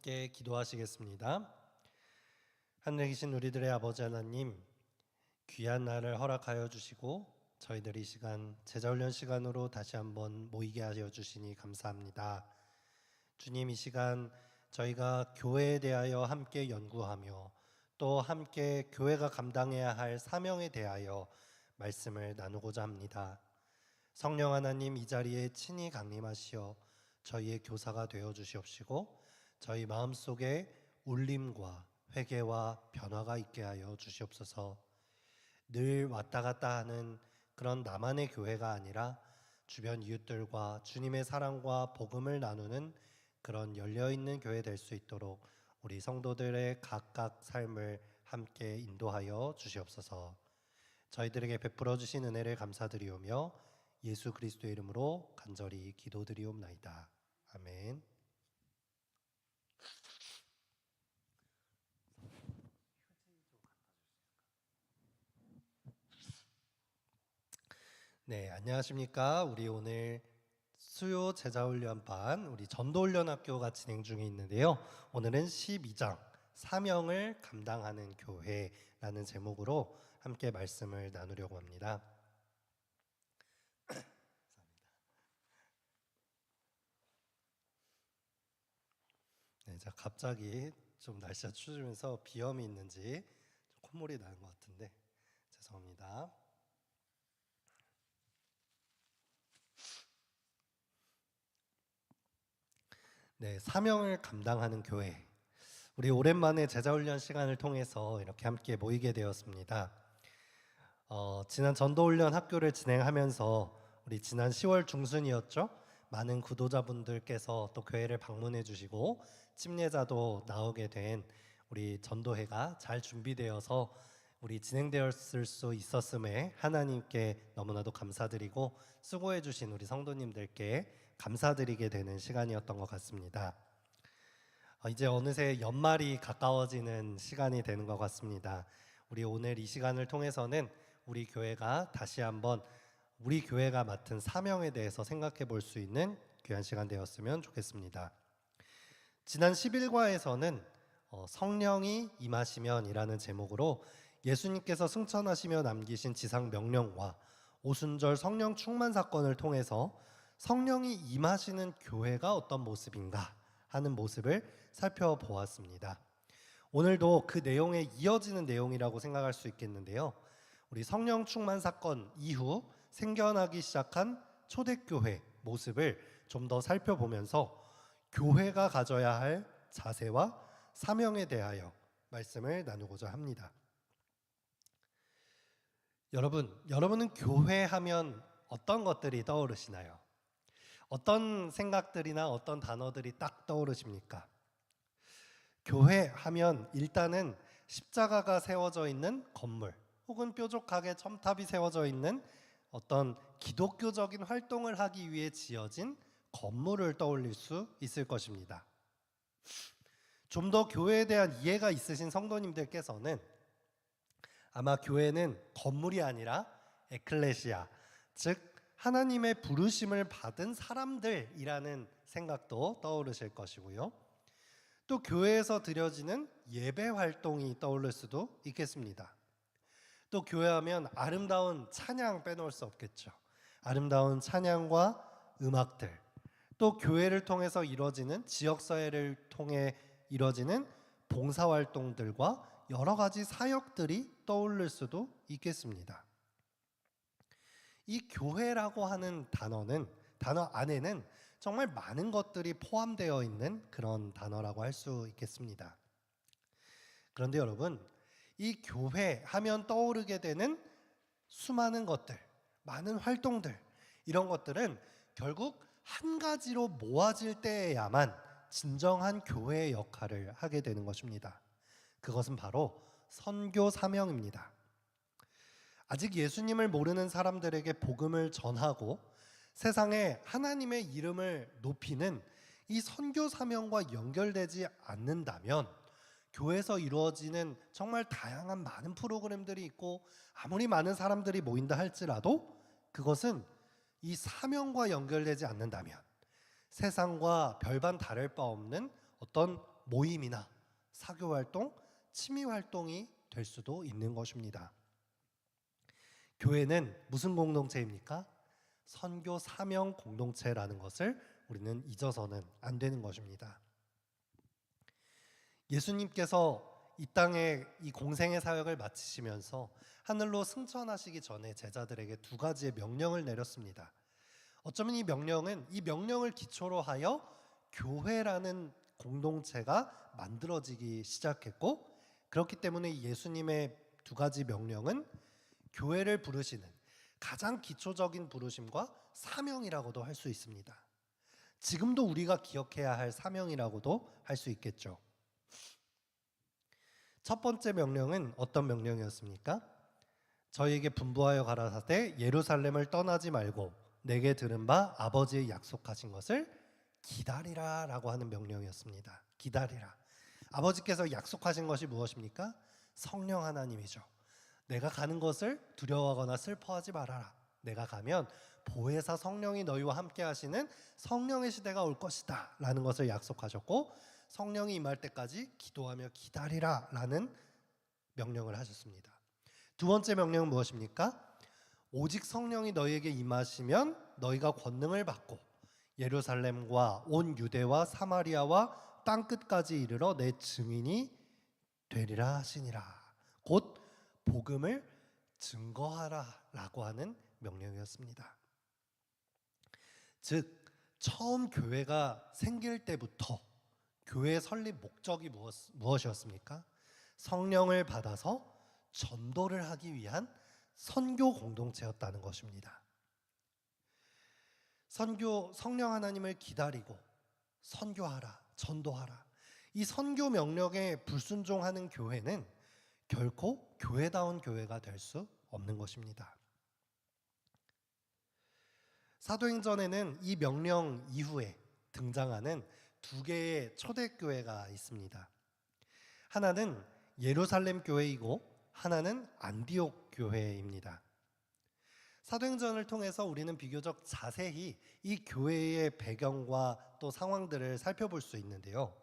함께 기도하시겠습니다. 하늘에 계신 우리들의 아버지 하나님, 귀한 날을 허락하여 주시고 저희들이 이 시간 제자훈련 시간으로 다시 한번 모이게 하여 주시니 감사합니다. 주님, 이 시간 저희가 교회에 대하여 함께 연구하며 또 함께 교회가 감당해야 할 사명에 대하여 말씀을 나누고자 합니다. 성령 하나님, 이 자리에 친히 강림하시어 저희의 교사가 되어 주시옵시고 저희 마음속에 울림과 회개와 변화가 있게 하여 주시옵소서. 늘 왔다 갔다 하는 그런 나만의 교회가 아니라 주변 이웃들과 주님의 사랑과 복음을 나누는 그런 열려있는 교회 될 수 있도록 우리 성도들의 각각 삶을 함께 인도하여 주시옵소서. 저희들에게 베풀어 주신 은혜를 감사드리오며 예수 그리스도의 이름으로 간절히 기도드리옵나이다. 아멘. 네, 안녕하십니까. 우리 오늘 수요 제자훈련반 우리 전도훈련학교가 진행 중에 있는데요. 오늘은 12장 사명을 감당하는 교회라는 제목으로 함께 말씀을 나누려고 합니다. 네, 자, 갑자기 좀 날씨가 추워지면서 비염이 있는지 좀 콧물이 나는 것 같은데 죄송합니다. 네, 사명을 감당하는 교회. 우리 오랜만에 제자훈련 시간을 통해서 이렇게 함께 모이게 되었습니다. 지난 전도훈련 학교를 진행하면서 우리 지난 10월 중순이었죠. 많은 구도자분들께서 또 교회를 방문해 주시고 침례자도 나오게 된 우리 전도회가 잘 준비되어서 우리 진행되었을 수 있었음에 하나님께 너무나도 감사드리고 수고해 주신 우리 성도님들께 감사드리게 되는 시간이었던 것 같습니다. 이제 어느새 연말이 가까워지는 시간이 되는 것 같습니다. 우리 오늘 이 시간을 통해서는 우리 교회가 다시 한번 우리 교회가 맡은 사명에 대해서 생각해 볼 수 있는 귀한 시간 되었으면 좋겠습니다. 지난 11과에서는 성령이 임하시면이라는 제목으로 예수님께서 승천하시며 남기신 지상 명령과 오순절 성령 충만 사건을 통해서 성령이 임하시는 교회가 어떤 모습인가 하는 모습을 살펴보았습니다. 오늘도 그 내용에 이어지는 내용이라고 생각할 수 있겠는데요. 우리 성령 충만 사건 이후 생겨나기 시작한 초대교회 모습을 좀 더 살펴보면서 교회가 가져야 할 자세와 사명에 대하여 말씀을 나누고자 합니다. 여러분은 교회 하면 어떤 것들이 떠오르시나요? 어떤 생각들이나 어떤 단어들이 딱 떠오르십니까? 교회 하면 일단은 십자가가 세워져 있는 건물 혹은 뾰족하게 첨탑이 세워져 있는 어떤 기독교적인 활동을 하기 위해 지어진 건물을 떠올릴 수 있을 것입니다. 좀 더 교회에 대한 이해가 있으신 성도님들께서는 아마 교회는 건물이 아니라 에클레시아, 즉 하나님의 부르심을 받은 사람들이라는 생각도 떠오르실 것이고요. 또 교회에서 드려지는 예배 활동이 떠오를 수도 있겠습니다. 또 교회하면 아름다운 찬양 빼놓을 수 없겠죠. 아름다운 찬양과 음악들, 또 교회를 통해서 이루어지는 지역사회를 통해 이루어지는 봉사활동들과 여러 가지 사역들이 떠오를 수도 있겠습니다. 이 교회라고 하는 단어 안에는 정말 많은 것들이 포함되어 있는 그런 단어라고 할 수 있겠습니다. 그런데 여러분, 이 교회 하면 떠오르게 되는 수많은 것들, 많은 활동들, 이런 것들은 결국 한 가지로 모아질 때에야만 진정한 교회의 역할을 하게 되는 것입니다. 그것은 바로 선교 사명입니다. 아직 예수님을 모르는 사람들에게 복음을 전하고 세상에 하나님의 이름을 높이는 이 선교 사명과 연결되지 않는다면 교회에서 이루어지는 정말 다양한 많은 프로그램들이 있고 아무리 많은 사람들이 모인다 할지라도 그것은 이 사명과 연결되지 않는다면 세상과 별반 다를 바 없는 어떤 모임이나 사교 활동, 취미 활동이 될 수도 있는 것입니다. 교회는 무슨 공동체입니까? 선교 사명 공동체라는 것을 우리는 잊어서는 안 되는 것입니다. 예수님께서 이 땅에 이 공생의 사역을 마치시면서 하늘로 승천하시기 전에 제자들에게 두 가지의 명령을 내렸습니다. 어쩌면 이 명령을 기초로 하여 교회라는 공동체가 만들어지기 시작했고, 그렇기 때문에 예수님의 두 가지 명령은 교회를 부르시는 가장 기초적인 부르심과 사명이라고도 할 수 있습니다. 지금도 우리가 기억해야 할 사명이라고도 할 수 있겠죠. 첫 번째 명령은 어떤 명령이었습니까? 저희에게 분부하여 가라사대 예루살렘을 떠나지 말고 내게 들은 바 아버지의 약속하신 것을 기다리라 라고 하는 명령이었습니다. 기다리라. 아버지께서 약속하신 것이 무엇입니까? 성령 하나님이죠. 내가 가는 것을 두려워하거나 슬퍼하지 말아라. 내가 가면 보혜사 성령이 너희와 함께 하시는 성령의 시대가 올 것이다 라는 것을 약속하셨고, 성령이 임할 때까지 기도하며 기다리라 라는 명령을 하셨습니다. 두 번째 명령은 무엇입니까? 오직 성령이 너희에게 임하시면 너희가 권능을 받고 예루살렘과 온 유대와 사마리아와 땅끝까지 이르러 내 증인이 되리라 하시니라. 곧 복음을 증거하라 라고 하는 명령이었습니다. 즉 처음 교회가 생길 때부터 교회의 설립 목적이 무엇이었습니까? 성령을 받아서 전도를 하기 위한 선교 공동체였다는 것입니다. 성령 하나님을 기다리고 선교하라, 전도하라. 이 선교 명령에 불순종하는 교회는 결코 교회다운 교회가 될 수 없는 것입니다. 사도행전에는 이 명령 이후에 등장하는 두 개의 초대교회가 있습니다. 하나는 예루살렘 교회이고 하나는 안디옥 교회입니다. 사도행전을 통해서 우리는 비교적 자세히 이 교회의 배경과 또 상황들을 살펴볼 수 있는데요.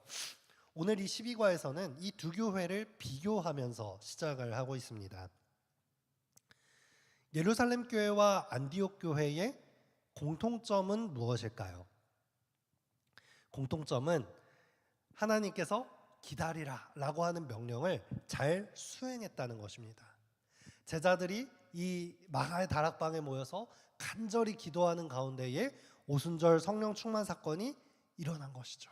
오늘 이 12과에서는 이 두 교회를 비교하면서 시작을 하고 있습니다. 예루살렘 교회와 안디옥 교회의 공통점은 무엇일까요? 공통점은 하나님께서 기다리라 라고 하는 명령을 잘 수행했다는 것입니다. 제자들이 이 마가의 다락방에 모여서 간절히 기도하는 가운데에 오순절 성령 충만 사건이 일어난 것이죠.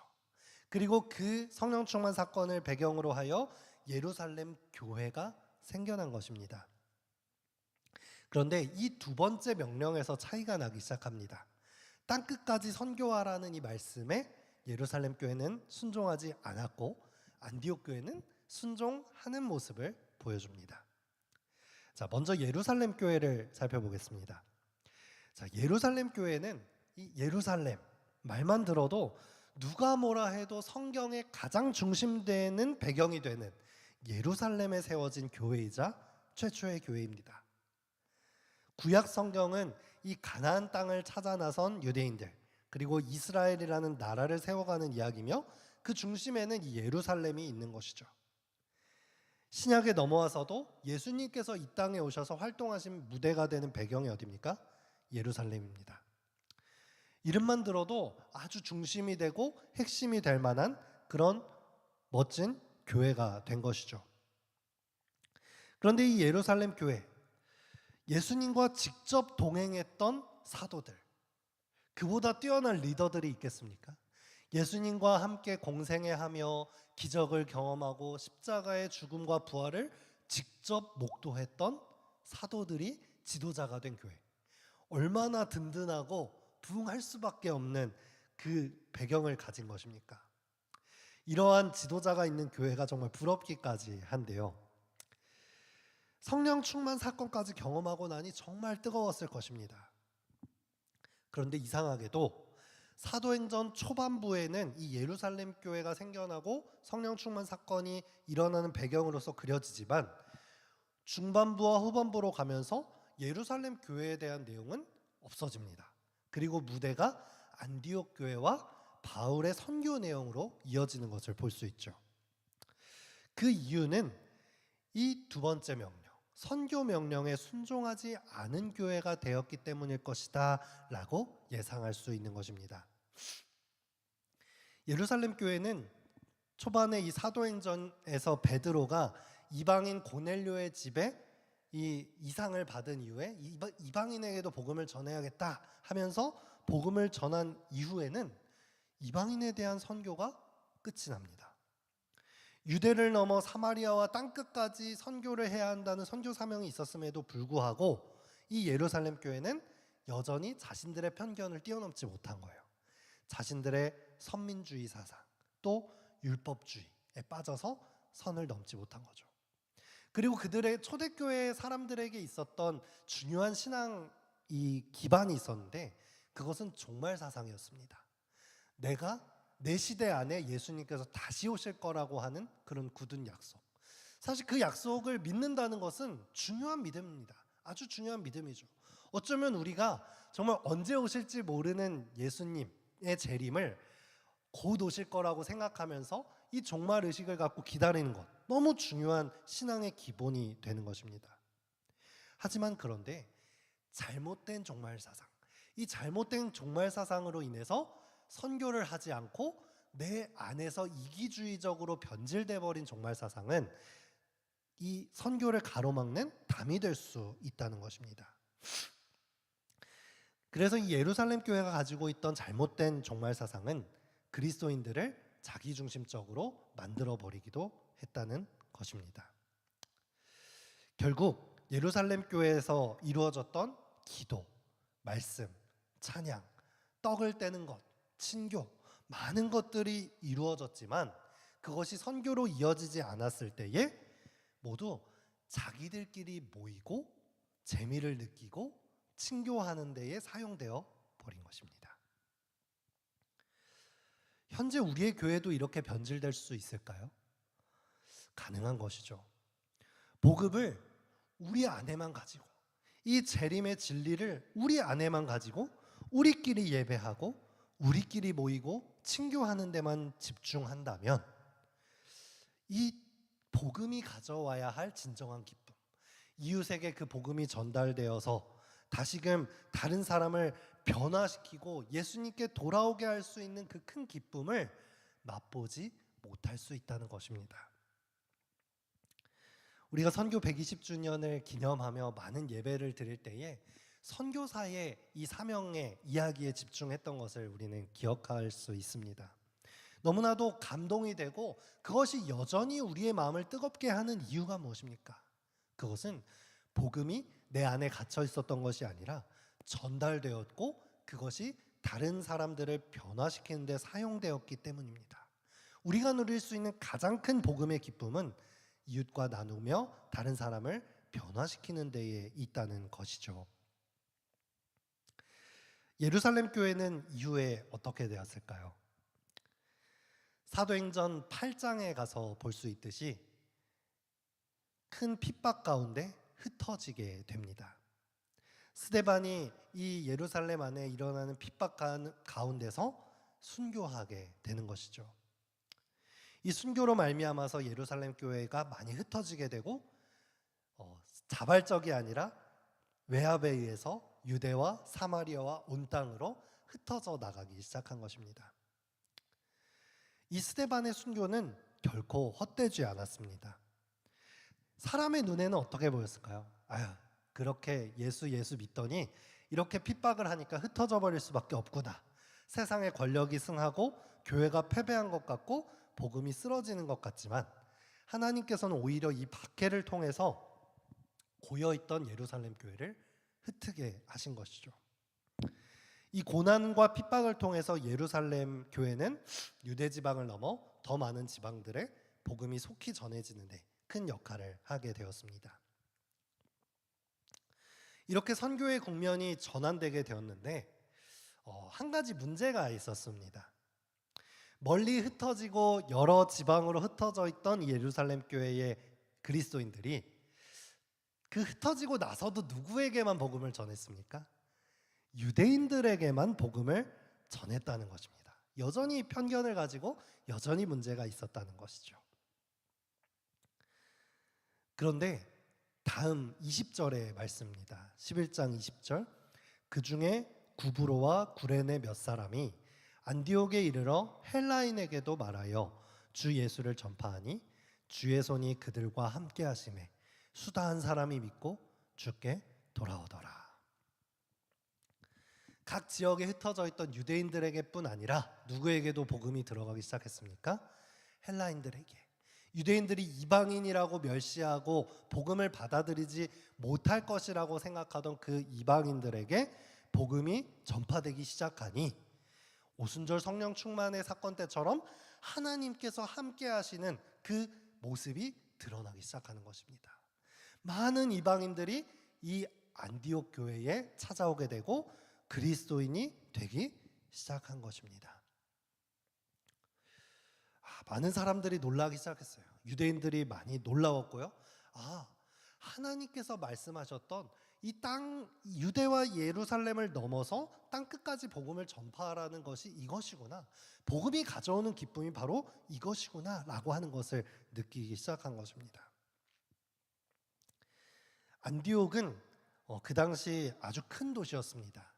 그리고 그 성령 충만 사건을 배경으로 하여 예루살렘 교회가 생겨난 것입니다. 그런데 이 두 번째 명령에서 차이가 나기 시작합니다. 땅끝까지 선교하라는 이 말씀에 예루살렘 교회는 순종하지 않았고 안디옥 교회는 순종하는 모습을 보여줍니다. 자, 먼저 예루살렘 교회를 살펴보겠습니다. 자, 예루살렘 교회는 이 예루살렘 말만 들어도 누가 뭐라 해도 성경의 가장 중심되는 배경이 되는 예루살렘에 세워진 교회이자 최초의 교회입니다. 구약 성경은 이 가나안 땅을 찾아 나선 유대인들 그리고 이스라엘이라는 나라를 세워가는 이야기며 그 중심에는 이 예루살렘이 있는 것이죠. 신약에 넘어와서도 예수님께서 이 땅에 오셔서 활동하신 무대가 되는 배경이 어디입니까? 예루살렘입니다. 이름만 들어도 아주 중심이 되고 핵심이 될 만한 그런 멋진 교회가 된 것이죠. 그런데 이 예루살렘 교회, 예수님과 직접 동행했던 사도들, 그보다 뛰어난 리더들이 있겠습니까? 예수님과 함께 공생애하며 기적을 경험하고 십자가의 죽음과 부활을 직접 목도했던 사도들이 지도자가 된 교회. 얼마나 든든하고 부응할 수밖에 없는 그 배경을 가진 것입니까? 이러한 지도자가 있는 교회가 정말 부럽기까지 한데요. 성령 충만 사건까지 경험하고 나니 정말 뜨거웠을 것입니다. 그런데 이상하게도 사도행전 초반부에는 이 예루살렘 교회가 생겨나고 성령 충만 사건이 일어나는 배경으로서 그려지지만 중반부와 후반부로 가면서 예루살렘 교회에 대한 내용은 없어집니다. 그리고 무대가 안디옥 교회와 바울의 선교 내용으로 이어지는 것을 볼 수 있죠. 그 이유는 이 두 번째 명령, 선교 명령에 순종하지 않은 교회가 되었기 때문일 것이다 라고 예상할 수 있는 것입니다. 예루살렘 교회는 초반에 이 사도행전에서 베드로가 이방인 고넬료의 집에 이 이상을 받은 이후에 이방인에게도 복음을 전해야겠다 하면서 복음을 전한 이후에는 이방인에 대한 선교가 끝이 납니다. 유대를 넘어 사마리아와 땅끝까지 선교를 해야 한다는 선교 사명이 있었음에도 불구하고 이 예루살렘 교회는 여전히 자신들의 편견을 뛰어넘지 못한 거예요. 자신들의 선민주의 사상, 또 율법주의에 빠져서 선을 넘지 못한 거죠. 그리고 그들의 초대교회 사람들에게 있었던 중요한 신앙 기반이 있었는데 그것은 종말 사상이었습니다. 내 시대 안에 예수님께서 다시 오실 거라고 하는 그런 굳은 약속. 사실 그 약속을 믿는다는 것은 중요한 믿음입니다. 아주 중요한 믿음이죠. 어쩌면 우리가 정말 언제 오실지 모르는 예수님의 재림을 곧 오실 거라고 생각하면서 이 종말 의식을 갖고 기다리는 것, 너무 중요한 신앙의 기본이 되는 것입니다. 하지만 그런데 잘못된 종말 사상, 이 잘못된 종말 사상으로 인해서 선교를 하지 않고 내 안에서 이기주의적으로 변질돼 버린 종말 사상은 이 선교를 가로막는 담이 될 수 있다는 것입니다. 그래서 이 예루살렘 교회가 가지고 있던 잘못된 종말 사상은 그리스도인들을 자기중심적으로 만들어 버리기도 했다는 것입니다. 결국 예루살렘 교회에서 이루어졌던 기도, 말씀, 찬양, 떡을 떼는 것, 친교, 많은 것들이 이루어졌지만 그것이 선교로 이어지지 않았을 때에 모두 자기들끼리 모이고 재미를 느끼고 친교하는 데에 사용되어 버린 것입니다. 현재 우리의 교회도 이렇게 변질될 수 있을까요? 가능한 것이죠. 복음을 우리 안에만 가지고, 이 재림의 진리를 우리 안에만 가지고 우리끼리 예배하고 우리끼리 모이고 친교하는 데만 집중한다면 이 복음이 가져와야 할 진정한 기쁨, 이웃에게 그 복음이 전달되어서 다시금 다른 사람을 변화시키고 예수님께 돌아오게 할 수 있는 그 큰 기쁨을 맛보지 못할 수 있다는 것입니다. 우리가 선교 120주년을 기념하며 많은 예배를 드릴 때에 선교사의 이 사명의 이야기에 집중했던 것을 우리는 기억할 수 있습니다. 너무나도 감동이 되고 그것이 여전히 우리의 마음을 뜨겁게 하는 이유가 무엇입니까? 그것은 복음이 내 안에 갇혀 있었던 것이 아니라 전달되었고 그것이 다른 사람들을 변화시키는 데 사용되었기 때문입니다. 우리가 누릴 수 있는 가장 큰 복음의 기쁨은 이웃과 나누며 다른 사람을 변화시키는 데에 있다는 것이죠. 예루살렘 교회는 이후에 어떻게 되었을까요? 사도행전 8장에 가서 볼 수 있듯이 큰 핍박 가운데 흩어지게 됩니다. 스데반이 이 예루살렘 안에 일어나는 핍박 가운데서 순교하게 되는 것이죠. 이 순교로 말미암아서 예루살렘 교회가 많이 흩어지게 되고 자발적이 아니라 외압에 의해서 유대와 사마리아와 온 땅으로 흩어져 나가기 시작한 것입니다. 이 스데반의 순교는 결코 헛되지 않았습니다. 사람의 눈에는 어떻게 보였을까요? 그렇게 예수 믿더니 이렇게 핍박을 하니까 흩어져 버릴 수밖에 없구나. 세상의 권력이 승하고 교회가 패배한 것 같고 복음이 쓰러지는 것 같지만 하나님께서는 오히려 이 박해를 통해서 고여있던 예루살렘 교회를 흩트게 하신 것이죠. 이 고난과 핍박을 통해서 예루살렘 교회는 유대 지방을 넘어 더 많은 지방들의 복음이 속히 전해지는데 큰 역할을 하게 되었습니다. 이렇게 선교의 국면이 전환되게 되었는데 한 가지 문제가 있었습니다. 멀리 흩어지고 여러 지방으로 흩어져 있던 이 예루살렘 교회의 그리스도인들이 그 흩어지고 나서도 누구에게만 복음을 전했습니까? 유대인들에게만 복음을 전했다는 것입니다. 여전히 편견을 가지고 여전히 문제가 있었다는 것이죠. 그런데 다음 20절의 말씀입니다. 11장 20절. 그 중에 구브로와 구레네 몇 사람이 안디옥에 이르러 헬라인에게도 말하여 주 예수를 전파하니 주의 손이 그들과 함께 하심에 수다한 사람이 믿고 주께 돌아오더라. 각 지역에 흩어져 있던 유대인들에게뿐 아니라 누구에게도 복음이 들어가기 시작했습니까? 헬라인들에게. 유대인들이 이방인이라고 멸시하고 복음을 받아들이지 못할 것이라고 생각하던 그 이방인들에게 복음이 전파되기 시작하니 오순절 성령 충만의 사건 때처럼 하나님께서 함께 하시는 그 모습이 드러나기 시작하는 것입니다. 많은 이방인들이 이 안디옥 교회에 찾아오게 되고 그리스도인이 되기 시작한 것입니다. 많은 사람들이 놀라기 시작했어요. 유대인들이 많이 놀라웠고요. 하나님께서 말씀하셨던 이 땅 유대와 예루살렘을 넘어서 땅 끝까지 복음을 전파하라는 것이 이것이구나. 복음이 가져오는 기쁨이 바로 이것이구나 라고 하는 것을 느끼기 시작한 것입니다. 안디옥은 그 당시 아주 큰 도시였습니다.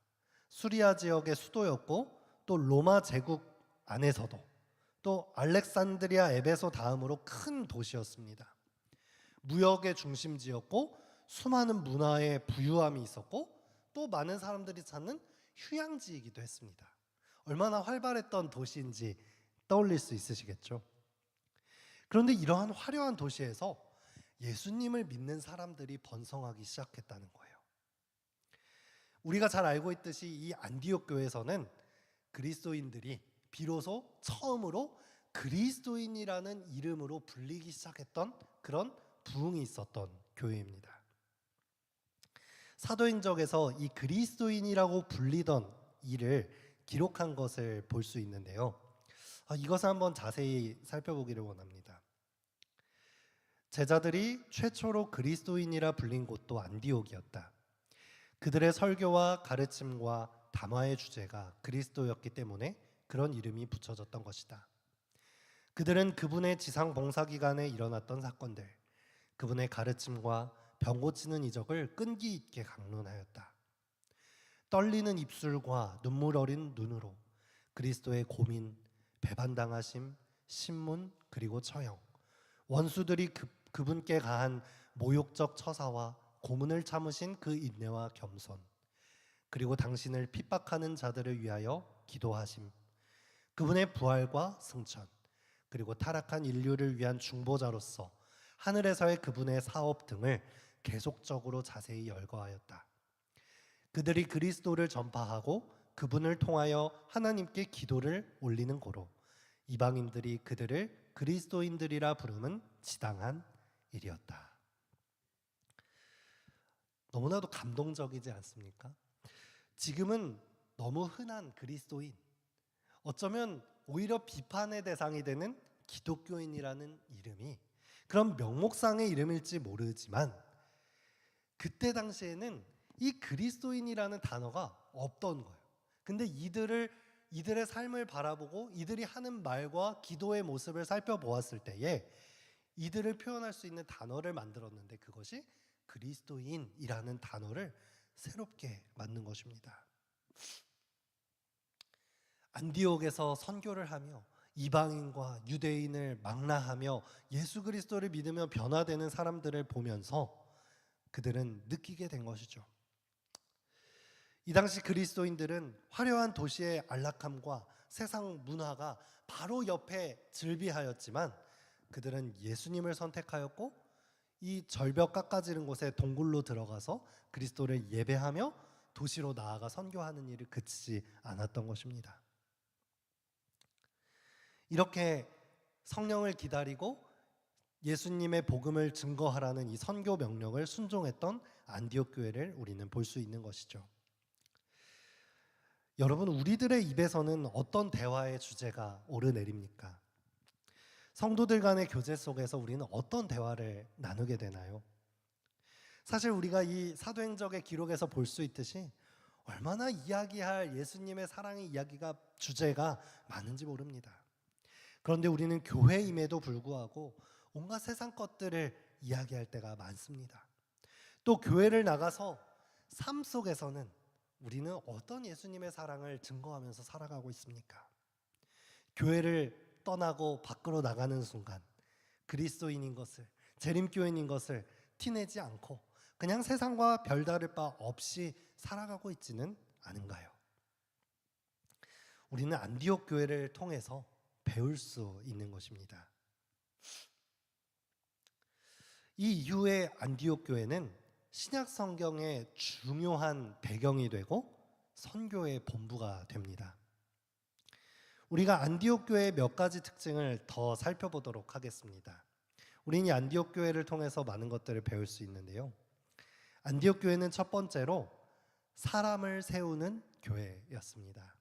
수리아 지역의 수도였고 또 로마 제국 안에서도 또 알렉산드리아 에베소 다음으로 큰 도시였습니다. 무역의 중심지였고 수많은 문화의 부유함이 있었고 또 많은 사람들이 찾는 휴양지이기도 했습니다. 얼마나 활발했던 도시인지 떠올릴 수 있으시겠죠? 그런데 이러한 화려한 도시에서 예수님을 믿는 사람들이 번성하기 시작했다는 거예요. 우리가 잘 알고 있듯이 이 안디옥 교회에서는 그리스도인들이 비로소 처음으로 그리스도인이라는 이름으로 불리기 시작했던 그런 부흥이 있었던 교회입니다. 사도행적에서 이 그리스도인이라고 불리던 이를 기록한 것을 볼 수 있는데요. 이것을 한번 자세히 살펴보기를 원합니다. 제자들이 최초로 그리스도인이라 불린 곳도 안디옥이었다. 그들의 설교와 가르침과 담화의 주제가 그리스도였기 때문에 그런 이름이 붙여졌던 것이다. 그들은 그분의 지상 봉사 기간에 일어났던 사건들, 그분의 가르침과 병 고치는 이적을 끈기 있게 강론하였다. 떨리는 입술과 눈물 어린 눈으로 그리스도의 고민, 배반당하심, 신문 그리고 처형, 원수들이 그분께 가한 모욕적 처사와 고문을 참으신 그 인내와 겸손, 그리고 당신을 핍박하는 자들을 위하여 기도하심, 그분의 부활과 승천, 그리고 타락한 인류를 위한 중보자로서 하늘에서의 그분의 사업 등을 계속적으로 자세히 열거하였다. 그들이 그리스도를 전파하고 그분을 통하여 하나님께 기도를 올리는 고로 이방인들이 그들을 그리스도인들이라 부르면 지당한 일이었다. 너무나도 감동적이지 않습니까? 지금은 너무 흔한 그리스도인, 어쩌면 오히려 비판의 대상이 되는 기독교인이라는 이름이 그런 명목상의 이름일지 모르지만 그때 당시에는 이 그리스도인이라는 단어가 없던 거예요. 근데 이들의 삶을 바라보고 이들이 하는 말과 기도의 모습을 살펴보았을 때에 이들을 표현할 수 있는 단어를 만들었는데 그것이 그리스도인이라는 단어를 새롭게 만든 것입니다. 안디옥에서 선교를 하며 이방인과 유대인을 망라하며 예수 그리스도를 믿으며 변화되는 사람들을 보면서 그들은 느끼게 된 것이죠. 이 당시 그리스도인들은 화려한 도시의 안락함과 세상 문화가 바로 옆에 즐비하였지만 그들은 예수님을 선택하였고 이 절벽 깎아지른 곳에 동굴로 들어가서 그리스도를 예배하며 도시로 나아가 선교하는 일을 그치지 않았던 것입니다. 이렇게 성령을 기다리고 예수님의 복음을 증거하라는 이 선교 명령을 순종했던 안디옥 교회를 우리는 볼 수 있는 것이죠. 여러분, 우리들의 입에서는 어떤 대화의 주제가 오르내립니까? 성도들 간의 교제 속에서 우리는 어떤 대화를 나누게 되나요? 사실 우리가 이 사도행적의 기록에서 볼 수 있듯이 얼마나 이야기할 예수님의 사랑의 이야기가 주제가 많은지 모릅니다. 그런데 우리는 교회임에도 불구하고 온갖 세상 것들을 이야기할 때가 많습니다. 또 교회를 나가서 삶 속에서는 우리는 어떤 예수님의 사랑을 증거하면서 살아가고 있습니까? 교회를 떠나고 밖으로 나가는 순간 그리스도인인 것을, 재림교인인 것을 티내지 않고 그냥 세상과 별다를 바 없이 살아가고 있지는 않은가요? 우리는 안디옥 교회를 통해서 배울 수 있는 것입니다. 이 이후에 안디옥 교회는 신약 성경의 중요한 배경이 되고 선교의 본부가 됩니다. 우리가 안디옥 교회의 몇 가지 특징을 더 살펴보도록 하겠습니다. 우리는 이 안디옥 교회를 통해서 많은 것들을 배울 수 있는데요. 안디옥 교회는 첫 번째로 사람을 세우는 교회였습니다.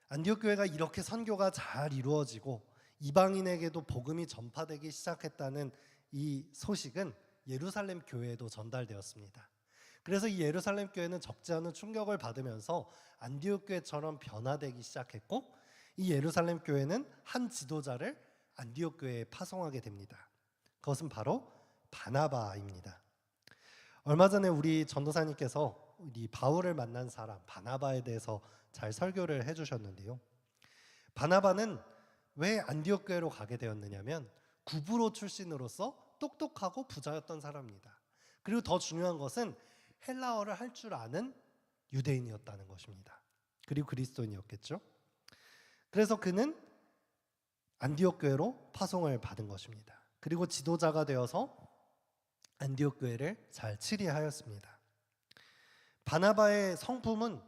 안디옥 교회가 이렇게 선교가 잘 이루어지고 이방인에게도 복음이 전파되기 시작했다는 이 소식은 예루살렘 교회에도 전달되었습니다. 그래서 이 예루살렘 교회는 적지 않은 충격을 받으면서 안디옥 교회처럼 변화되기 시작했고, 이 예루살렘 교회는 한 지도자를 안디옥 교회에 파송하게 됩니다. 그것은 바로 바나바입니다. 얼마 전에 우리 전도사님께서 이 바울을 만난 사람 바나바에 대해서 잘 설교를 해주셨는데요. 바나바는 왜 안디옥 교회로 가게 되었느냐면 구브로 출신으로서 똑똑하고 부자였던 사람입니다. 그리고 더 중요한 것은 헬라어를 할 줄 아는 유대인이었다는 것입니다. 그리고 그리스도인이었겠죠. 그래서 그는 안디옥 교회로 파송을 받은 것입니다. 그리고 지도자가 되어서 안디옥 교회를 잘 치리하였습니다. 바나바의 성품은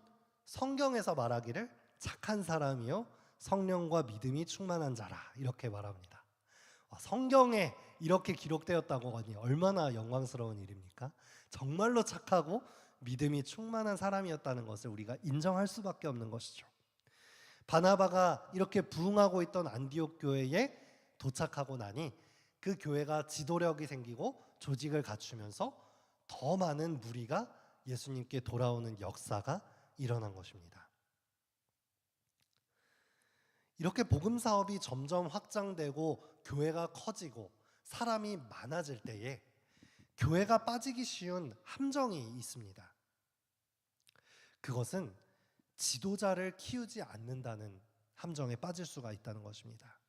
성경에서 말하기를 착한 사람이요 성령과 믿음이 충만한 자라 이렇게 말합니다. 성경에 이렇게 기록되었다고 하니 얼마나 영광스러운 일입니까? 정말로 착하고 믿음이 충만한 사람이었다는 것을 우리가 인정할 수밖에 없는 것이죠. 바나바가 이렇게 부흥하고 있던 안디옥 교회에 도착하고 나니 그 교회가 지도력이 생기고 조직을 갖추면서 더 많은 무리가 예수님께 돌아오는 역사가 일어난 것입니다. 이렇게 복음 사업이 점점 확장되고 교회가 커지고 사람이 많아질 때에 교회가 빠지기 쉬운 함정이 있습니다. 그것은 지도자를 키우지 않는다는 함정에 빠질 수가 있다는 것입니다.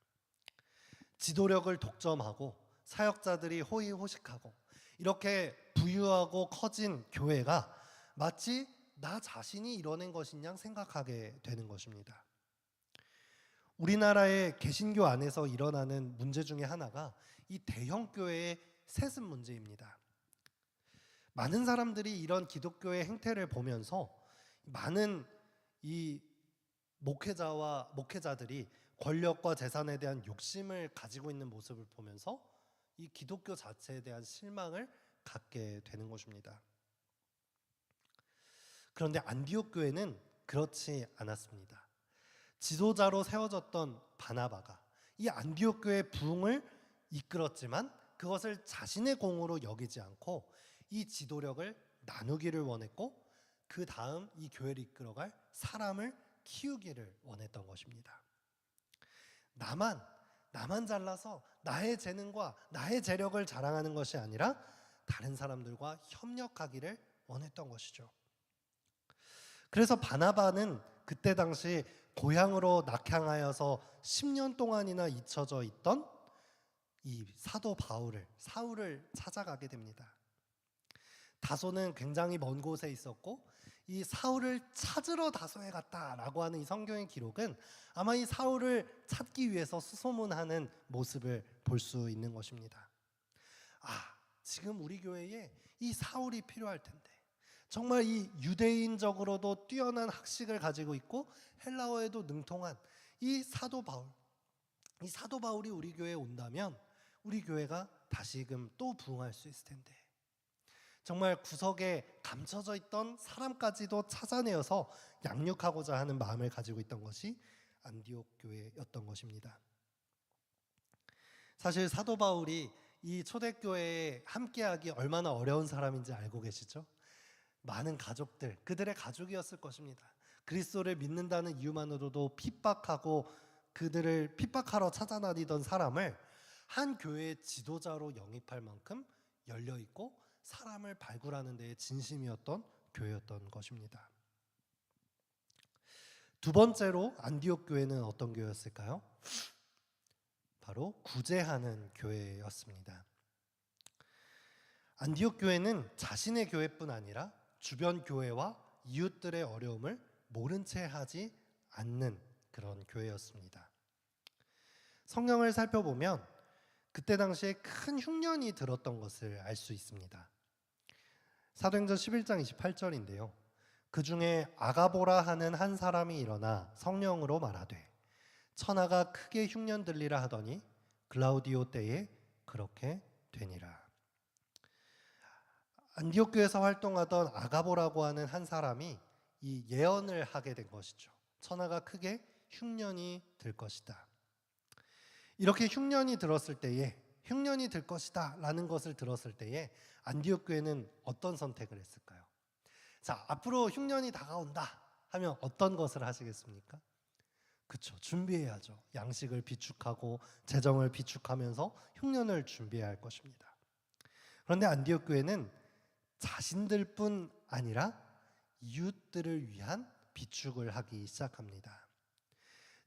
지도력을 독점하고 사역자들이 호의호식하고 이렇게 부유하고 커진 교회가 마치 나 자신이 이뤄낸 것인 양 생각하게 되는 것입니다. 우리나라의 개신교 안에서 일어나는 문제 중에 하나가 이 대형 교회의 세습 문제입니다. 많은 사람들이 이런 기독교의 행태를 보면서 많은 이 목회자들이 권력과 재산에 대한 욕심을 가지고 있는 모습을 보면서 이 기독교 자체에 대한 실망을 갖게 되는 것입니다. 그런데 안디옥 교회는 그렇지 않았습니다. 지도자로 세워졌던 바나바가 이 안디옥 교회의 부흥을 이끌었지만 그것을 자신의 공으로 여기지 않고 이 지도력을 나누기를 원했고 그 다음 이 교회를 이끌어갈 사람을 키우기를 원했던 것입니다. 나만 잘나서 나의 재능과 나의 재력을 자랑하는 것이 아니라 다른 사람들과 협력하기를 원했던 것이죠. 그래서 바나바는 그때 당시 고향으로 낙향하여서 10년 동안이나 잊혀져 있던 이 사도 사울을 찾아가게 됩니다. 다소는 굉장히 먼 곳에 있었고 이 사울을 찾으러 다소에 갔다라고 하는 이 성경의 기록은 아마 이 사울을 찾기 위해서 수소문하는 모습을 볼 수 있는 것입니다. 지금 우리 교회에 이 사울이 필요할 텐데, 정말 이 유대인적으로도 뛰어난 학식을 가지고 있고 헬라어에도 능통한 이 사도 바울이 우리 교회에 온다면 우리 교회가 다시금 또 부흥할 수 있을 텐데, 정말 구석에 감춰져 있던 사람까지도 찾아내어서 양육하고자 하는 마음을 가지고 있던 것이 안디옥 교회였던 것입니다. 사실 사도 바울이 이 초대교회에 함께하기 얼마나 어려운 사람인지 알고 계시죠? 많은 가족들, 그들의 가족이었을 것입니다. 그리스도를 믿는다는 이유만으로도 핍박하고 그들을 핍박하러 찾아다니던 사람을 한 교회의 지도자로 영입할 만큼 열려있고 사람을 발굴하는 데에 진심이었던 교회였던 것입니다. 두 번째로 안디옥 교회는 어떤 교회였을까요? 바로 구제하는 교회였습니다. 안디옥 교회는 자신의 교회뿐 아니라 주변 교회와 이웃들의 어려움을 모른 채 하지 않는 그런 교회였습니다. 성경을 살펴보면 그때 당시에 큰 흉년이 들었던 것을 알 수 있습니다. 사도행전 11장 28절인데요. 그 중에 아가보라 하는 한 사람이 일어나 성령으로 말하되 천하가 크게 흉년 들리라 하더니 글라우디오 때에 그렇게 되니라. 안디옥 교회에서 활동하던 아가보라고 하는 한 사람이 이 예언을 하게 된 것이죠. 천하가 크게 흉년이 들 것이다. 이렇게 흉년이 들었을 때에 흉년이 들 것이다 라는 것을 들었을 때에 안디옥 교회는 어떤 선택을 했을까요? 자, 앞으로 흉년이 다가온다 하면 어떤 것을 하시겠습니까? 그렇죠. 준비해야죠. 양식을 비축하고 재정을 비축하면서 흉년을 준비해야 할 것입니다. 그런데 안디옥 교회는 자신들뿐 아니라 이웃들을 위한 비축을 하기 시작합니다.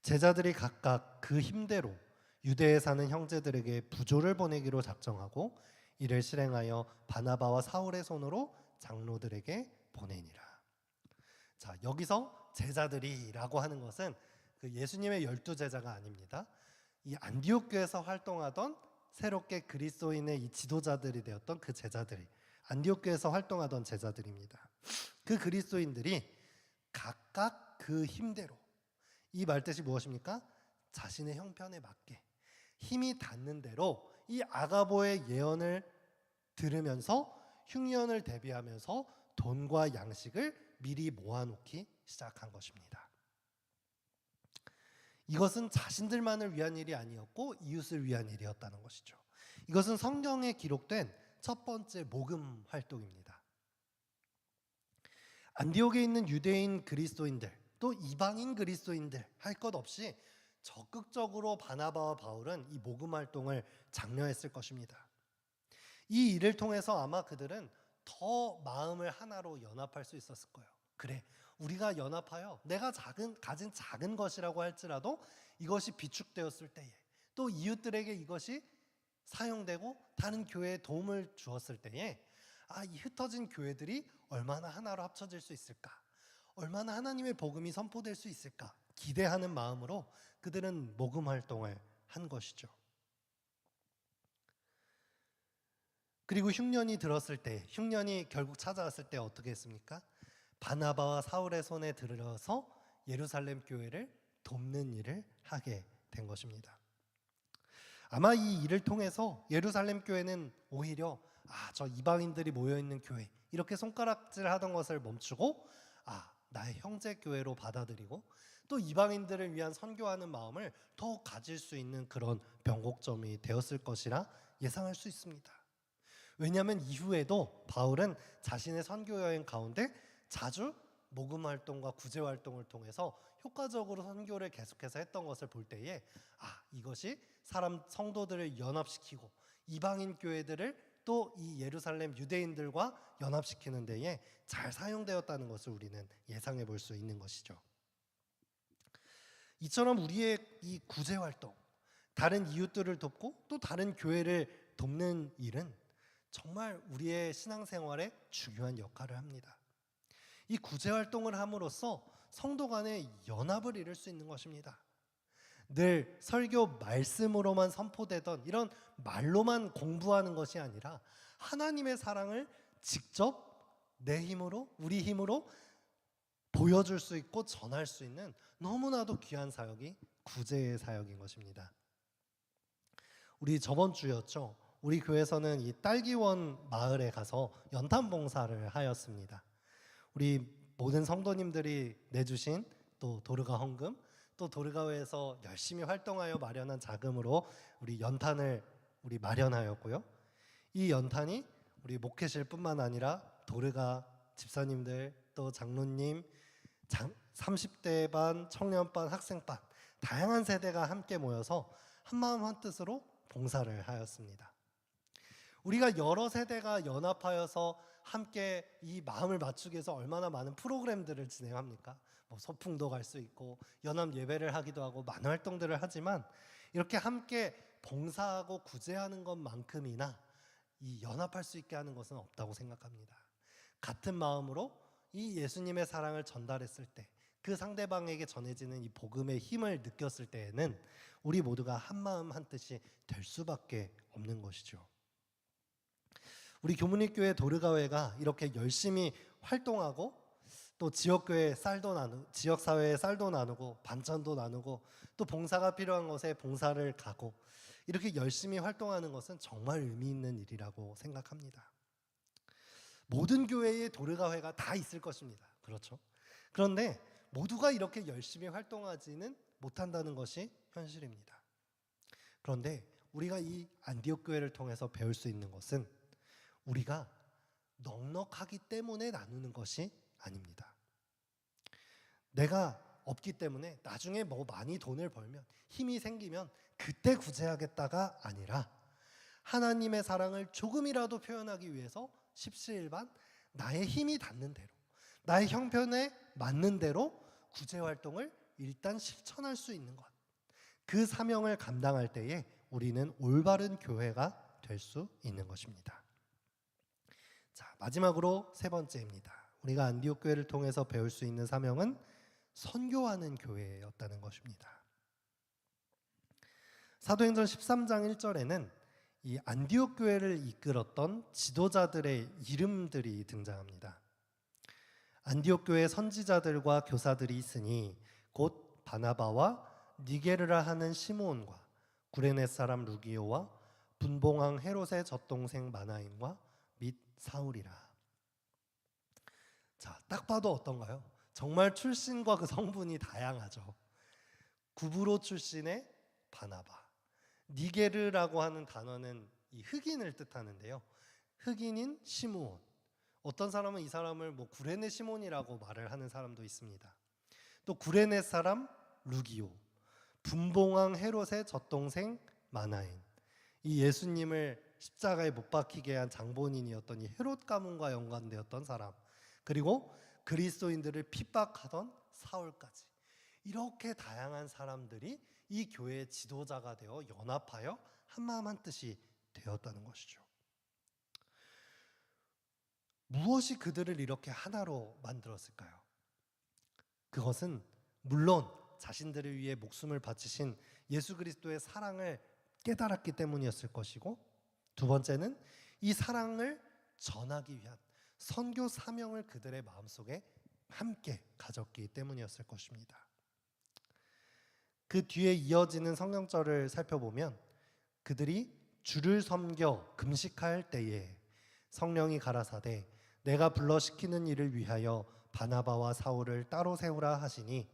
제자들이 각각 그 힘대로 유대에 사는 형제들에게 부조를 보내기로 작정하고 이를 실행하여 바나바와 사울의 손으로 장로들에게 보내니라. 자, 여기서 제자들이라고 하는 것은 그 예수님의 12제자가 아닙니다. 이 안디옥 교회에서 활동하던 새롭게 그리스도인의 이 지도자들이 되었던 그 제자들이 안디옥 교회에서 활동하던 제자들입니다. 그 그리스도인들이 각각 그 힘대로, 이 말뜻이 무엇입니까? 자신의 형편에 맞게 힘이 닿는 대로 이 아가보의 예언을 들으면서 흉년을 대비하면서 돈과 양식을 미리 모아놓기 시작한 것입니다. 이것은 자신들만을 위한 일이 아니었고 이웃을 위한 일이었다는 것이죠. 이것은 성경에 기록된 첫 번째 모금 활동입니다. 안디옥에 있는 유대인 그리스도인들 또 이방인 그리스도인들 할 것 없이 적극적으로 바나바와 바울은 이 모금 활동을 장려했을 것입니다. 이 일을 통해서 아마 그들은 더 마음을 하나로 연합할 수 있었을 거예요. 그래, 우리가 연합하여 내가 가진 작은 것이라고 할지라도 이것이 비축되었을 때에 또 이웃들에게 이것이 사용되고 다른 교회에 도움을 주었을 때에 이 흩어진 교회들이 얼마나 하나로 합쳐질 수 있을까? 얼마나 하나님의 복음이 선포될 수 있을까? 기대하는 마음으로 그들은 모금 활동을 한 것이죠. 그리고 흉년이 들었을 때, 흉년이 결국 찾아왔을 때 어떻게 했습니까? 바나바와 사울의 손에 들어서 예루살렘 교회를 돕는 일을 하게 된 것입니다. 아마 이 일을 통해서 예루살렘 교회는 오히려 저 이방인들이 모여있는 교회 이렇게 손가락질하던 것을 멈추고 나의 형제 교회로 받아들이고 또 이방인들을 위한 선교하는 마음을 더 가질 수 있는 그런 변곡점이 되었을 것이라 예상할 수 있습니다. 왜냐하면 이후에도 바울은 자신의 선교 여행 가운데 자주 모금 활동과 구제 활동을 통해서 효과적으로 선교를 계속해서 했던 것을 볼 때에 이것이 성도들을 연합시키고 이방인 교회들을 또 이 예루살렘 유대인들과 연합시키는 데에 잘 사용되었다는 것을 우리는 예상해 볼 수 있는 것이죠. 이처럼 우리의 이 구제 활동, 다른 이웃들을 돕고 또 다른 교회를 돕는 일은 정말 우리의 신앙생활에 중요한 역할을 합니다. 이 구제 활동을 함으로써 성도 간의 연합을 이룰 수 있는 것입니다. 늘 설교 말씀으로만 선포되던 이런 말로만 공부하는 것이 아니라 하나님의 사랑을 직접 내 힘으로, 우리 힘으로 보여줄 수 있고 전할 수 있는 너무나도 귀한 사역이 구제의 사역인 것입니다. 우리 저번 주였죠. 우리 교회에서는 이 딸기원 마을에 가서 연탄 봉사를 하였습니다. 우리 모든 성도님들이 내주신 또 도르가 헌금, 또 도르가회에서 열심히 활동하여 마련한 자금으로 우리 연탄을 마련하였고요. 이 연탄이 우리 목회실뿐만 아니라 도르가 집사님들, 또 장로님, 30대 반, 청년반, 학생반 다양한 세대가 함께 모여서 한마음 한뜻으로 봉사를 하였습니다. 우리가 여러 세대가 연합하여서 함께 이 마음을 맞추기 위해서 얼마나 많은 프로그램들을 진행합니까? 뭐 소풍도 갈 수 있고 연합 예배를 하기도 하고 많은 활동들을 하지만 이렇게 함께 봉사하고 구제하는 것만큼이나 이 연합할 수 있게 하는 것은 없다고 생각합니다. 같은 마음으로 이 예수님의 사랑을 전달했을 때, 그 상대방에게 전해지는 이 복음의 힘을 느꼈을 때에는 우리 모두가 한마음 한뜻이 될 수밖에 없는 것이죠. 우리 교문립교회 도르가회가 이렇게 열심히 활동하고 또 지역사회에 쌀도 나누고 반찬도 나누고 또 봉사가 필요한 곳에 봉사를 가고 이렇게 열심히 활동하는 것은 정말 의미 있는 일이라고 생각합니다. 모든 교회에 도르가회가 다 있을 것입니다. 그렇죠? 그런데 모두가 이렇게 열심히 활동하지는 못한다는 것이 현실입니다. 그런데 우리가 이 안디옥 교회를 통해서 배울 수 있는 것은 우리가 넉넉하기 때문에 나누는 것이 아닙니다. 내가 없기 때문에 나중에 뭐 많이 돈을 벌면 힘이 생기면 그때 구제하겠다가 아니라 하나님의 사랑을 조금이라도 표현하기 위해서 십시일반 나의 힘이 닿는 대로, 나의 형편에 맞는 대로 구제 활동을 일단 실천할 수 있는 것, 그 사명을 감당할 때에 우리는 올바른 교회가 될 수 있는 것입니다. 자, 마지막으로 세 번째입니다. 우리가 안디옥 교회를 통해서 배울 수 있는 사명은 선교하는 교회였다는 것입니다. 사도행전 13장 1절에는 이 안디옥 교회를 이끌었던 지도자들의 이름들이 등장합니다. 안디옥 교회 선지자들과 교사들이 있으니 곧 바나바와 니게르라 하는 시므온과 구레네 사람 루기오와 분봉왕 헤롯의 젖동생 마나인과 및 사울이라. 자, 딱 봐도 어떤가요? 정말 출신과 그 성분이 다양하죠. 구브로 출신의 바나바, 니게르라고 하는 단어는 이 흑인을 뜻하는데요. 흑인인 시므온. 어떤 사람은 이 사람을 뭐 구레네 시몬이라고 말을 하는 사람도 있습니다. 또 구레네 사람 루기오, 분봉왕 헤롯의 젖동생 마나인. 이 예수님을 십자가에 못 박히게 한 장본인이었던 이 헤롯 가문과 연관되었던 사람, 그리고 그리스도인들을 핍박하던 사울까지, 이렇게 다양한 사람들이 이 교회의 지도자가 되어 연합하여 한마음 한뜻이 되었다는 것이죠. 무엇이 그들을 이렇게 하나로 만들었을까요? 그것은 물론 자신들을 위해 목숨을 바치신 예수 그리스도의 사랑을 깨달았기 때문이었을 것이고, 두 번째는 이 사랑을 전하기 위한 선교 사명을 그들의 마음속에 함께 가졌기 때문이었을 것입니다. 그 뒤에 이어지는 성경절을 살펴보면 그들이 주를 섬겨 금식할 때에 성령이 가라사대 내가 불러 시키는 일을 위하여 바나바와 사울을 따로 세우라 하시니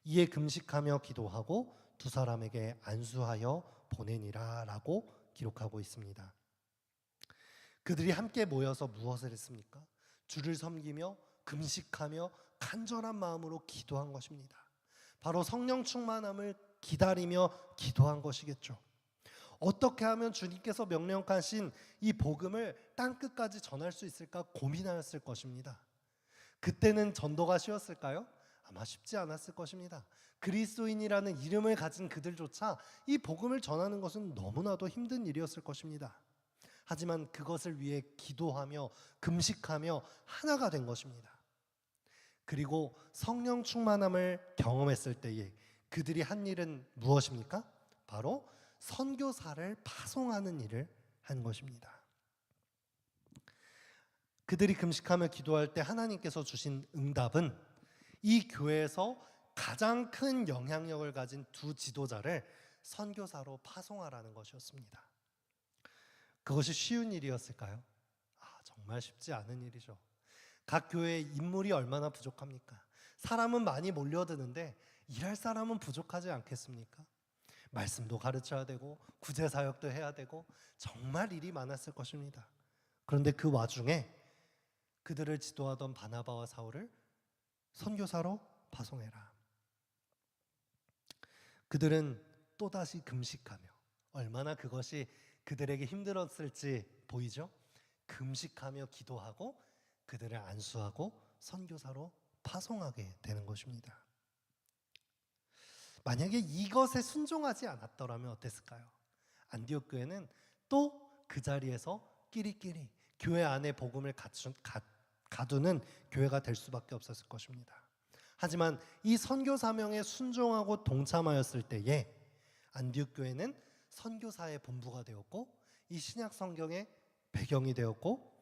이에 금식하며 기도하고 두 사람에게 안수하여 보내니라 라고 기록하고 있습니다. 그들이 함께 모여서 무엇을 했습니까? 주를 섬기며 금식하며 간절한 마음으로 기도한 것입니다. 바로 성령 충만함을 기다리며 기도한 것이겠죠. 어떻게 하면 주님께서 명령하신 이 복음을 땅끝까지 전할 수 있을까 고민하였을 것입니다. 그때는 전도가 쉬웠을까요? 아마 쉽지 않았을 것입니다. 그리스도인이라는 이름을 가진 그들조차 이 복음을 전하는 것은 너무나도 힘든 일이었을 것입니다. 하지만 그것을 위해 기도하며 금식하며 하나가 된 것입니다. 그리고 성령 충만함을 경험했을 때에 그들이 한 일은 무엇입니까? 바로 선교사를 파송하는 일을 한 것입니다. 그들이 금식하며 기도할 때 하나님께서 주신 응답은 이 교회에서 가장 큰 영향력을 가진 두 지도자를 선교사로 파송하라는 것이었습니다. 그것이 쉬운 일이었을까요? 정말 쉽지 않은 일이죠. 각 교회에 인물이 얼마나 부족합니까? 사람은 많이 몰려드는데 일할 사람은 부족하지 않겠습니까? 말씀도 가르쳐야 되고 구제사역도 해야 되고 정말 일이 많았을 것입니다. 그런데 그 와중에 그들을 지도하던 바나바와 사울을 선교사로 파송해라. 그들은 또다시 금식하며, 얼마나 그것이 그들에게 힘들었을지 보이죠? 금식하며 기도하고 그들을 안수하고 선교사로 파송하게 되는 것입니다. 만약에 이것에 순종하지 않았더라면 어땠을까요? 안디옥 교회는 또 그 자리에서 끼리끼리 교회 안에 복음을 가두는 교회가 될 수밖에 없었을 것입니다. 하지만 이 선교 사명에 순종하고 동참하였을 때에 안디옥 교회는 선교사의 본부가 되었고, 이 신약 성경의 배경이 되었고,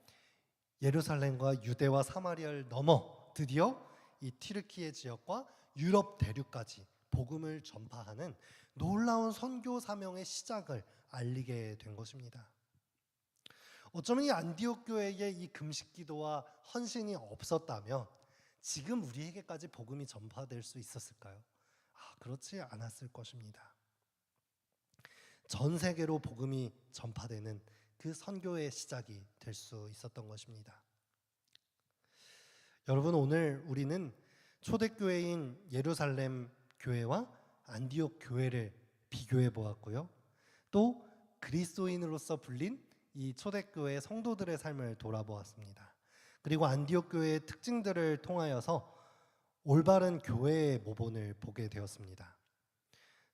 예루살렘과 유대와 사마리아를 넘어 드디어 이 튀르키예 지역과 유럽 대륙까지 복음을 전파하는 놀라운 선교 사명의 시작을 알리게 된 것입니다. 어쩌면 이 안디옥 교회의 이 금식 기도와 헌신이 없었다면 지금 우리에게까지 복음이 전파될 수 있었을까요? 그렇지 않았을 것입니다. 전 세계로 복음이 전파되는 그 선교의 시작이 될 수 있었던 것입니다. 여러분, 오늘 우리는 초대교회인 예루살렘 교회와 안디옥 교회를 비교해 보았고요. 또 그리스도인으로서 불린 이 초대교회 성도들의 삶을 돌아보았습니다. 그리고 안디옥 교회의 특징들을 통하여서 올바른 교회의 모본을 보게 되었습니다.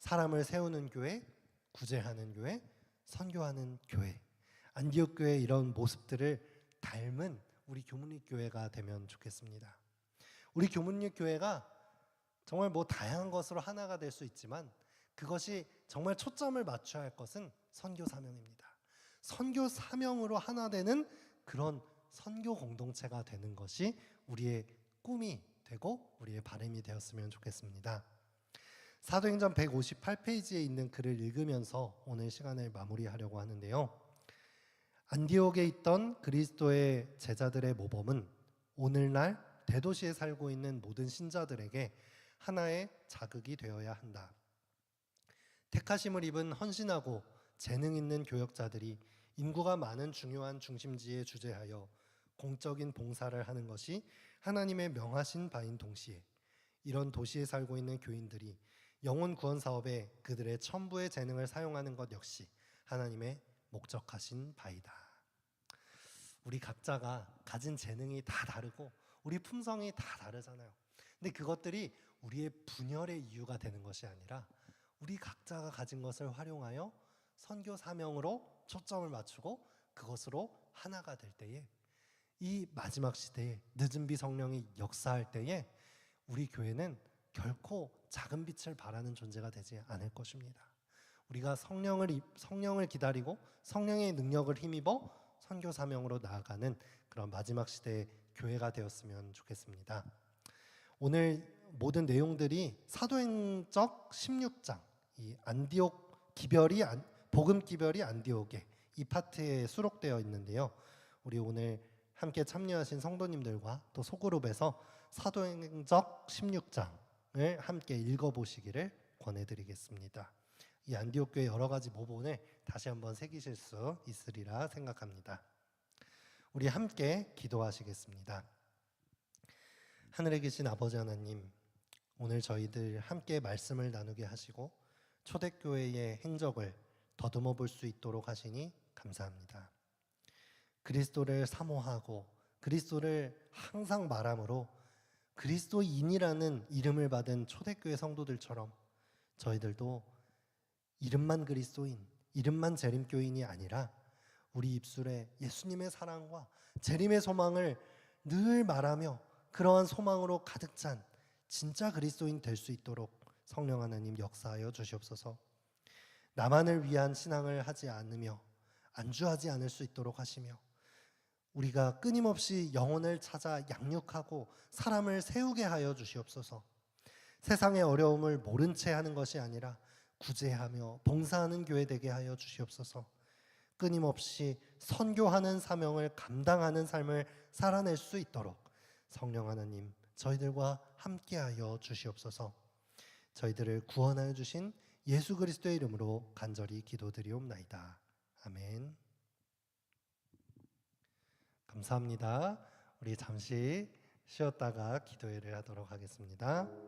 사람을 세우는 교회, 구제하는 교회, 선교하는 교회. 안디옥 교회의 이런 모습들을 닮은 우리 교문립 교회가 되면 좋겠습니다. 우리 교문립 교회가 정말 다양한 것으로 하나가 될 수 있지만 그것이 정말 초점을 맞춰야 할 것은 선교 사명입니다. 선교 사명으로 하나 되는 그런 선교 공동체가 되는 것이 우리의 꿈이 되고 우리의 바람이 되었으면 좋겠습니다. 사도행전 158페이지에 있는 글을 읽으면서 오늘 시간을 마무리하려고 하는데요. 안디옥에 있던 그리스도의 제자들의 모범은 오늘날 대도시에 살고 있는 모든 신자들에게 하나의 자극이 되어야 한다. 택하심을 입은 헌신하고 재능 있는 교역자들이 인구가 많은 중요한 중심지에 주재하여 공적인 봉사를 하는 것이 하나님의 명하신 바인 동시에 이런 도시에 살고 있는 교인들이 영혼 구원 사업에 그들의 천부의 재능을 사용하는 것 역시 하나님의 목적하신 바이다. 우리 각자가 가진 재능이 다 다르고 우리 품성이 다 다르잖아요. 근데 그것들이 우리의 분열의 이유가 되는 것이 아니라 우리 각자가 가진 것을 활용하여 선교 사명으로 초점을 맞추고 그것으로 하나가 될 때에 이 마지막 시대에 늦은 비 성령이 역사할 때에 우리 교회는 결코 작은 빛을 발하는 존재가 되지 않을 것입니다. 우리가 성령을 기다리고 성령의 능력을 힘입어 선교 사명으로 나아가는 그런 마지막 시대의 교회가 되었으면 좋겠습니다. 오늘 모든 내용들이 사도행적 16장 이 안디옥 기별이 복음 기별이 안디옥에 이 파트에 수록되어 있는데요. 우리 오늘 함께 참여하신 성도님들과 또 소그룹에서 사도행적 16장을 함께 읽어보시기를 권해드리겠습니다. 이 안디옥 교회 여러 가지 모본을 다시 한번 새기실 수 있으리라 생각합니다. 우리 함께 기도하시겠습니다. 하늘에 계신 아버지 하나님, 오늘 저희들 함께 말씀을 나누게 하시고 초대교회의 행적을 더듬어 볼 수 있도록 하시니 감사합니다. 그리스도를 사모하고 그리스도를 항상 말함으로 그리스도인이라는 이름을 받은 초대교회 성도들처럼 저희들도 이름만 그리스도인, 이름만 재림교인이 아니라 우리 입술에 예수님의 사랑과 재림의 소망을 늘 말하며 그러한 소망으로 가득 찬 진짜 그리스도인 될 수 있도록 성령 하나님 역사하여 주시옵소서. 나만을 위한 신앙을 하지 않으며 안주하지 않을 수 있도록 하시며 우리가 끊임없이 영혼을 찾아 양육하고 사람을 세우게 하여 주시옵소서. 세상의 어려움을 모른 채 하는 것이 아니라 구제하며 봉사하는 교회 되게 하여 주시옵소서. 끊임없이 선교하는 사명을 감당하는 삶을 살아낼 수 있도록 성령 하나님 저희들과 함께하여 주시옵소서. 저희들을 구원하여 주신 예수 그리스도의 이름으로 간절히 기도드리옵나이다. 아멘. 감사합니다. 우리 잠시 쉬었다가 기도회를 하도록 하겠습니다.